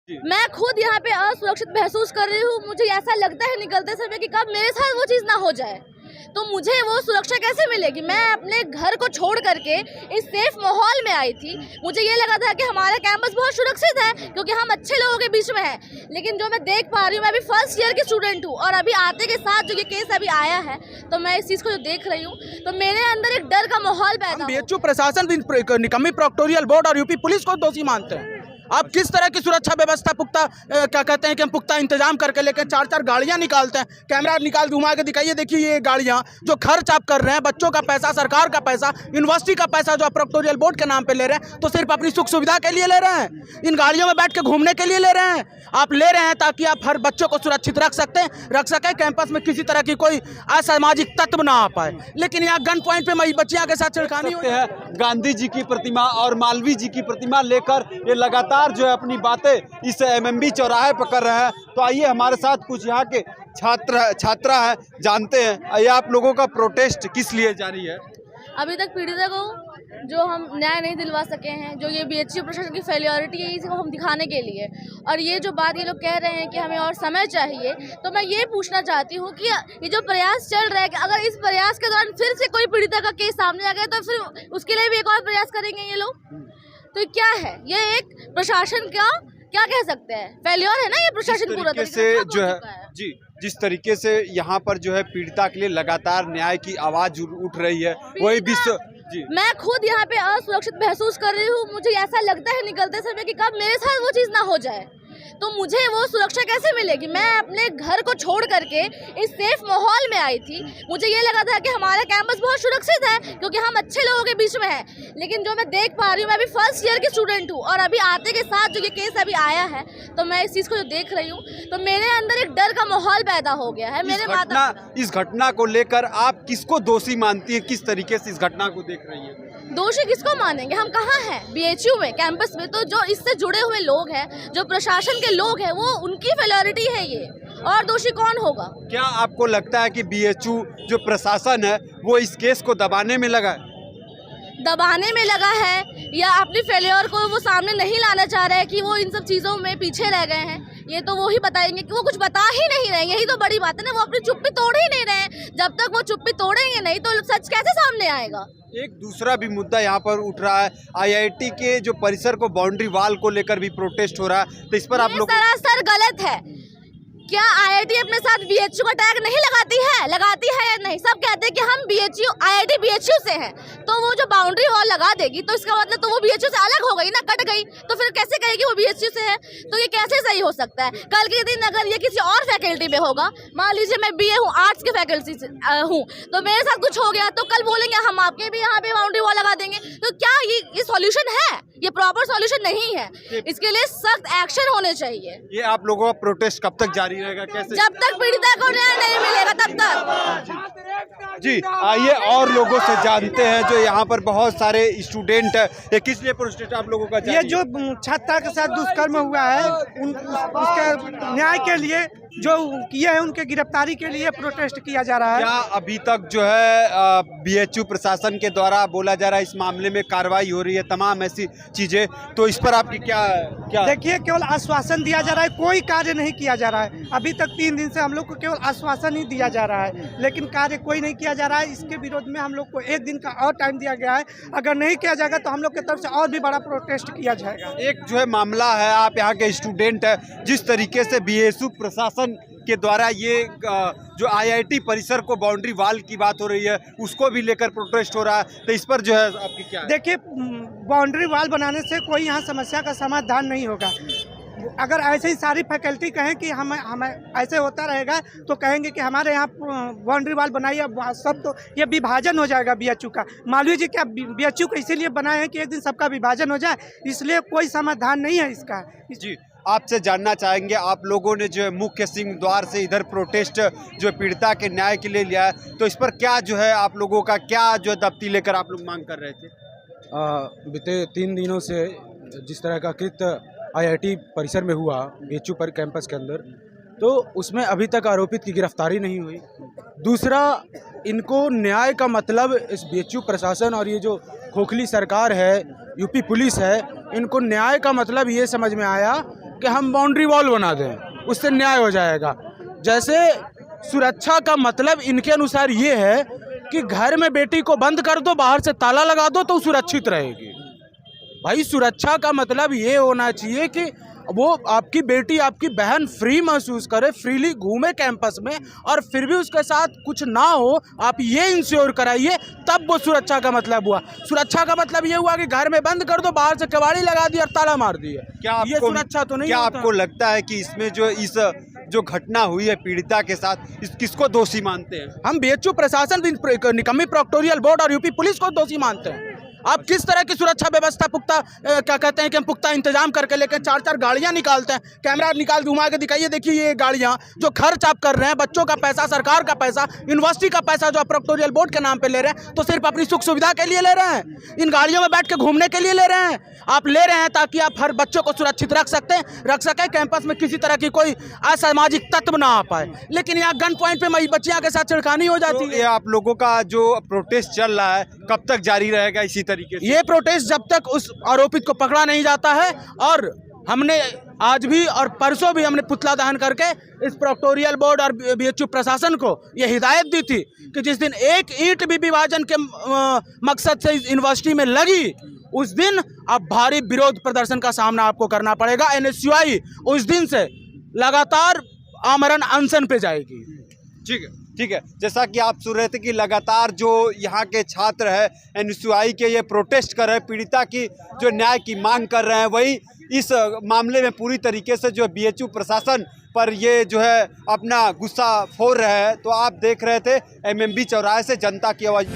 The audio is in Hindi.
मैं खुद यहाँ पे असुरक्षित महसूस कर रही हूँ। मुझे ऐसा लगता है निकलते समय कि कब मेरे साथ वो चीज़ ना हो जाए, तो मुझे वो सुरक्षा कैसे मिलेगी। मैं अपने घर को छोड़ करके इस सेफ माहौल में आई थी। मुझे ये लगा था कि हमारा कैंपस बहुत सुरक्षित है क्योंकि हम अच्छे लोगों के बीच में हैं, लेकिन जो मैं देख पा रही हूँ, मैं अभी फर्स्ट ईयर की स्टूडेंट हूँ और अभी आते के साथ जो ये केस अभी आया है, तो मैं इस चीज़ को जो देख रही हूँ, तो मेरे अंदर एक डर का माहौल पैदा। बीएचयू प्रशासन भी निकम्मी प्रोक्टोरियल बोर्ड और यूपी पुलिस को दोषी मानते हैं। आप किस तरह की सुरक्षा व्यवस्था पुख्ता क्या कहते हैं कि हम पुख्ता इंतजाम करके लेके 4-4 गाड़ियां निकालते हैं, कैमरा निकाल घुमा के दिखाइए, देखिए ये गाड़ियां जो खर्च आप कर रहे हैं, बच्चों का पैसा, सरकार का पैसा, यूनिवर्सिटी का पैसा जो आप प्रोक्टोरियल बोर्ड के नाम पे ले रहे हैं, तो सिर्फ अपनी सुख सुविधा के लिए ले रहे हैं। इन गाड़ियों में बैठ के घूमने के लिए ले रहे हैं। आप ले रहे हैं ताकि आप हर बच्चों को सुरक्षित रख सकें, कैंपस में किसी तरह की कोई असामाजिक तत्व ना आ पाए। लेकिन यहाँ गन पॉइंट पे बच्चियां के साथ छिड़कानी होती है। गांधी जी की प्रतिमा और मालवीय जी की प्रतिमा लेकर ये लगातार जो है अपनी बातें इस एमएमबी चौराहे पर कर रहे हैं। तो आइए हमारे साथ कुछ यहाँ के छात्रा हैं, जानते हैं ये आप लोगों का प्रोटेस्ट किस लिए जारी है। अभी तक पीड़िता को जो हम न्याय नहीं दिलवा सके हैं, जो ये बीएचयू प्रशासन की फेलियरिटी है, इसको हम दिखाने के लिए, और ये जो बात ये लोग कह रहे हैं कि हमें और समय चाहिए, तो मैं ये पूछना चाहती हूँ कि ये जो प्रयास चल रहा है कि अगर इस प्रयास के दौरान फिर से कोई पीड़िता का केस सामने आ गया तो फिर उसके लिए भी एक और प्रयास करेंगे ये लोग। तो क्या है ये एक प्रशासन का क्या कह सकते हैं, फेलियर है ना ये प्रशासन पूरा तरीके से जो है जी। जिस तरीके से यहाँ पर जो है पीड़िता के लिए लगातार न्याय की आवाज उठ रही है, वही विश्व जी। मैं खुद यहाँ पे असुरक्षित महसूस कर रही हूँ। मुझे ऐसा लगता है निकलते समय कि कब मेरे साथ वो चीज़ ना हो जाए, तो मुझे वो सुरक्षा कैसे मिलेगी। मैं अपने घर को छोड़ करके इस सेफ माहौल में आई थी। मुझे ये लगा था कि हमारा कैंपस बहुत सुरक्षित है क्योंकि हम अच्छे लोगों के बीच में हैं, लेकिन जो मैं देख पा रही हूँ, मैं अभी फर्स्ट ईयर की स्टूडेंट हूँ और अभी आते के साथ जो ये केस अभी आया है, तो मैं इस चीज़ को जो देख रही हूँ, तो मेरे अंदर एक डर का माहौल पैदा हो गया है। इस घटना को लेकर आप किसको दोषी मानती है, किस तरीके से इस घटना को देख रही है। दोषी किसको मानेंगे, हम कहाँ हैं बीएचयू में कैंपस में, तो जो इससे जुड़े हुए लोग हैं, जो प्रशासन के लोग हैं, वो उनकी फेलियरिटी है ये, और दोषी कौन होगा। क्या आपको लगता है कि बीएचयू जो प्रशासन है वो इस केस को दबाने में लगा है, या अपनी फेलियर को वो सामने नहीं लाना चाह रहे हैं कि वो इन सब चीज़ों में पीछे रह गए हैं। ये तो वो ही बताएंगे कि वो कुछ बता ही नहीं रहे, यही तो बड़ी बात है ना, वो अपनी चुप्पी तोड़ ही नहीं रहे। जब तक वो चुप्पी तोड़ेंगे नहीं तो सच कैसे सामने आएगा। एक दूसरा भी मुद्दा यहाँ पर उठ रहा है, आईआईटी के जो परिसर को बाउंड्री वॉल को लेकर भी प्रोटेस्ट हो रहा है, तो इस पर आप लोग सरासर गलत है। क्या आईआईटी अपने साथ बीएचयू का टैग नहीं लगाती है या नहीं। सब कहते हैं कि हम बीएचयू आईआईटी बीएचयू से हैं, तो वो जो बाउंड्री वॉल लगा देगी तो इसका मतलब तो वो बीएचयू से अलग हो गई ना, कट गई, तो फिर कैसे कहेगी वो बीएचयू से है। तो ये कैसे सही हो सकता है। कल के दिन अगर ये किसी और फैकल्टी में होगा, मान लीजिए मैं बीए हूँ, आर्ट्स के फैकल्टी से हूँ, तो मेरे साथ कुछ हो गया तो कल बोलेंगे हम आपके भी यहाँ पे बाउंड्री वॉल लगा देंगे। तो क्या ये सॉल्यूशन है? ये प्रॉपर सॉल्यूशन नहीं है। इसके लिए सख्त एक्शन होने चाहिए। ये आप लोगों का प्रोटेस्ट कब तक जारी रहेगा, कैसे? जब तक पीड़िता को न्याय नहीं मिलेगा तब तक। जी आइए और लोगों से जानते हैं, जो यहाँ पर बहुत सारे स्टूडेंट है, ये किस लिए प्रोटेस्ट आप लोगों का? ये जो छात्रा के साथ दुष्कर्म हुआ है उसके न्याय के लिए जो किए हैं, उनके गिरफ्तारी के लिए प्रोटेस्ट किया जा रहा है। क्या अभी तक जो है बीएचयू प्रशासन के द्वारा बोला जा रहा है इस मामले में कार्रवाई हो रही है, तमाम ऐसी चीजें, तो इस पर आपकी क्या? देखिए, केवल आश्वासन दिया जा रहा है, कोई कार्य नहीं किया जा रहा है। अभी तक 3 दिन से हम लोग को केवल आश्वासन ही दिया जा रहा है, लेकिन कार्य कोई नहीं किया जा रहा है। इसके विरोध में हम लोग को 1 दिन का और टाइम दिया गया है। अगर नहीं किया जाएगा तो हम लोग की तरफ से और भी बड़ा प्रोटेस्ट किया जाएगा। एक जो है मामला है, आप यहाँ के स्टूडेंट है, जिस तरीके से बीएचयू प्रशासन के द्वारा ये जो आईआईटी परिसर को बाउंड्री वॉल की बात हो रही है, उसको भी लेकर प्रोटेस्ट हो रहा है, तो इस पर जो है आपकी क्या? देखिए, बाउंड्री वॉल बनाने से कोई यहाँ समस्या का समाधान नहीं होगा। अगर ऐसे ही सारी फैकल्टी कहें कि हम ऐसे होता रहेगा तो कहेंगे कि हमारे यहाँ बाउंड्री वॉल बनाइए, सब तो ये विभाजन हो जाएगा बीएचयू का। मालवीय जी क्या बीएचयू को इसीलिए बनाए हैं कि एक दिन सबका विभाजन हो जाए, इसलिए कोई समाधान नहीं है इसका। जी आपसे जानना चाहेंगे, आप लोगों ने जो है मुख्य सिंह द्वार से इधर प्रोटेस्ट जो पीड़िता के न्याय के लिए लिया है, तो इस पर क्या जो है आप लोगों का क्या जो है दफ्ती लेकर आप लोग मांग कर रहे थे? बीते 3 दिनों से जिस तरह का कृत्य आईआईटी परिसर में हुआ बीएचयू पर कैंपस के अंदर, तो उसमें अभी तक आरोपित की गिरफ्तारी नहीं हुई। दूसरा, इनको न्याय का मतलब इस बीएचयू प्रशासन और ये जो खोखली सरकार है, यूपी पुलिस है, इनको न्याय का मतलब ये समझ में आया कि हम बाउंड्री वॉल बना दें, उससे न्याय हो जाएगा। जैसे सुरक्षा का मतलब इनके अनुसार ये है कि घर में बेटी को बंद कर दो, बाहर से ताला लगा दो तो सुरक्षित रहेगी। भाई सुरक्षा का मतलब ये होना चाहिए कि वो आपकी बेटी, आपकी बहन फ्री महसूस करे, फ्रीली घूमे कैंपस में, और फिर भी उसके साथ कुछ ना हो, आप ये इंश्योर कराइए, तब वो सुरक्षा का मतलब हुआ। सुरक्षा का मतलब ये हुआ कि घर में बंद कर दो, बाहर से कबाड़ी लगा दी और ताला मार दिया। क्या ये सुरक्षा तो नहीं क्या होता। आपको लगता है कि इसमें जो घटना हुई है पीड़िता के साथ, किसको दोषी मानते हैं? हम बीएचयू प्रशासन, निकम्मी प्रोक्टोरियल बोर्ड और यूपी पुलिस को दोषी मानते हैं। आप किस तरह की सुरक्षा व्यवस्था पुख्ता क्या कहते हैं कि हम पुख्ता इंतजाम करके लेकर 4-4 गाड़ियां निकालते हैं, कैमरा निकाल के घुमा के दिखाइए, देखिए ये गाड़ियां जो खर्च आप कर रहे हैं, बच्चों का पैसा, सरकार का पैसा, यूनिवर्सिटी का पैसा जो आप प्रोक्टोरियल बोर्ड के नाम पे ले रहे हैं, तो सिर्फ अपनी सुख सुविधा के लिए ले रहे हैं। इन गाड़ियों में बैठ के घूमने के लिए ले रहे हैं। आप ले रहे हैं ताकि आप हर बच्चों को सुरक्षित रख सकें, कैंपस में किसी तरह की कोई असामाजिक तत्व ना आ पाए। लेकिन यहाँ गन पॉइंट पे मई बच्चियां के साथ छिड़खानी हो जाती है। ये आप लोगों का जो प्रोटेस्ट चल रहा है कब तक जारी रहेगा इसी तरीके से? ये प्रोटेस्ट जब तक उस आरोपित को पकड़ा नहीं जाता है, और हमने आज भी और परसों भी हमने पुतला दहन करके इस प्रोक्टोरियल बोर्ड और बीएचयू प्रशासन को ये हिदायत दी थी कि जिस दिन एक ईंट भी विभाजन के मकसद से इस यूनिवर्सिटी में लगी, उस दिन अब भारी विरोध प्रदर्शन का सामना आपको करना पड़ेगा। एनएसयूआई उस दिन से लगातार आमरण अनशन पे जाएगी। ठीक है, जैसा कि आप सुन रहे थे कि लगातार जो यहाँ के छात्र है एनएसयूआई के ये प्रोटेस्ट कर रहे हैं, पीड़िता की जो न्याय की मांग कर रहे हैं, वही इस मामले में पूरी तरीके से जो बीएचयू प्रशासन पर ये जो है अपना गुस्सा फोड़ रहे हैं। तो आप देख रहे थे एमएमबी चौराहे से जनता की आवाज़।